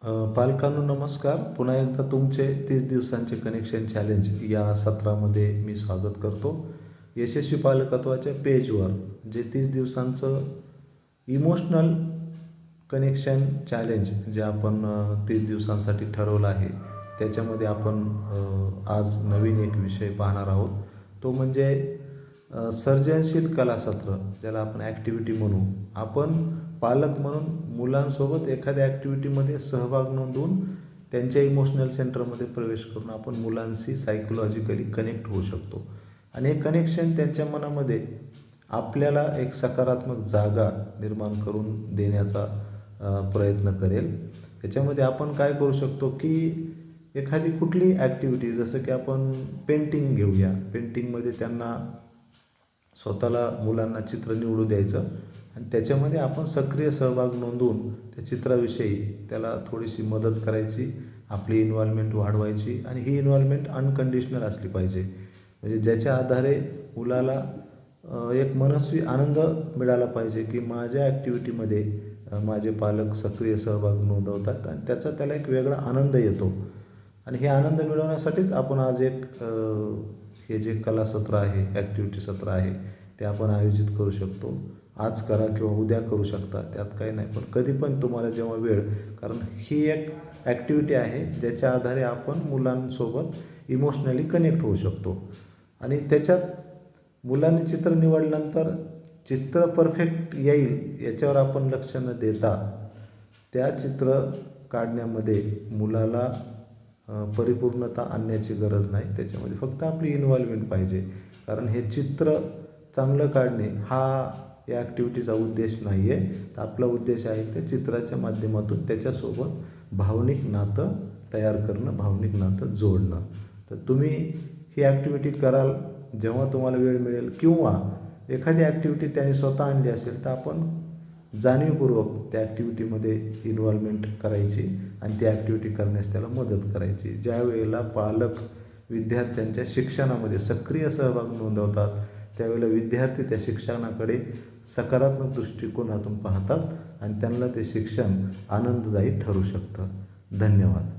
पालकांनो नमस्कार. पुन्हा एकदा तुमचे 30 दिवसांचे कनेक्शन चॅलेंज या सत्रामध्ये मी स्वागत करतो. यशस्वी पालकत्वाच्या पेजवर जे 30 दिवसांचं इमोशनल कनेक्शन चॅलेंज जे आपण 30 दिवसांसाठी ठरवलं आहे, त्याच्यामध्ये आपण आज नवीन एक विषय पाहणार आहोत. तो म्हणजे सर्जनशील कलासत्र, ज्याला आपण ॲक्टिव्हिटी म्हणू. आपण पालक म्हणून मुलांसोबत एखाद्या ॲक्टिव्हिटीमध्ये सहभाग नोंदवून त्यांच्या इमोशनल सेंटरमध्ये प्रवेश करून आपण मुलांशी सायकोलॉजिकली कनेक्ट होऊ शकतो. आणि हे कनेक्शन त्यांच्या मनामध्ये आपल्याला एक सकारात्मक जागा निर्माण करून देण्याचा प्रयत्न करेल. त्याच्यामध्ये आपण काय करू शकतो की एखादी कुठली ॲक्टिव्हिटी, जसं की आपण पेंटिंग घेऊया. पेंटिंगमध्ये त्यांना स्वतःला मुलांना चित्र निवडू द्यायचं आणि त्याच्यामध्ये आपण सक्रिय सहभाग नोंदवून त्या चित्राविषयी त्याला थोडीशी मदत करायची, आपली इन्व्हॉल्वमेंट वाढवायची. आणि ही इन्व्हॉल्वमेंट अनकंडिशनल असली पाहिजे, म्हणजे ज्याच्या आधारे मुलाला एक मनस्वी आनंद मिळाला पाहिजे की माझ्या ॲक्टिव्हिटीमध्ये माझे पालक सक्रिय सहभाग नोंदवतात आणि त्याचा त्याला एक वेगळा आनंद येतो. आणि हे आनंद मिळवण्यासाठीच आपण आज एक हे जे कलासत्र आहे, ॲक्टिव्हिटी सत्र आहे, ते आपण आयोजित करू शकतो. आज करा किंवा उद्या करू शकता, त्यात काही नाही. पण कधी पण तुम्हाला जेव्हा वेळ, कारण ही एक ॲक्टिव्हिटी आहे ज्याच्या आधारे आपण मुलांसोबत इमोशनली कनेक्ट होऊ शकतो. आणि त्याच्यात मुलांनी चित्र निवडल्यानंतर चित्र परफेक्ट येईल याच्यावर आपण लक्ष न देता त्या चित्र काढण्यामध्ये मुलाला परिपूर्णता आणण्याची गरज नाही. त्याच्यामध्ये फक्त आपली इन्व्हॉल्वमेंट पाहिजे. कारण हे चित्र चांगलं काढणे हा या ॲक्टिव्हिटीचा उद्देश नाही आहे. तर आपला उद्देश आहे त्या चित्राच्या माध्यमातून त्याच्यासोबत भावनिक नातं तयार करणं, भावनिक नातं जोडणं. तर तुम्ही ही ॲक्टिव्हिटी कराल जेव्हा तुम्हाला वेळ मिळेल, किंवा एखादी ॲक्टिव्हिटी त्याने स्वतः आणली असेल तर आपण जाणीवपूर्वक त्या ॲक्टिव्हिटीमध्ये इन्व्हॉल्वमेंट करायची आणि ती ॲक्टिव्हिटी करण्यास त्याला मदत करायची. ज्या वेळेला पालक विद्यार्थ्यांच्या शिक्षणामध्ये सक्रिय सहभाग नोंदवतात, त्यावेळेला विद्यार्थी त्या शिक्षणाकडे सकारात्मक दृष्टिकोनातून पाहतात आणि त्यांना ते शिक्षण आनंददायी ठरू शकतं. धन्यवाद.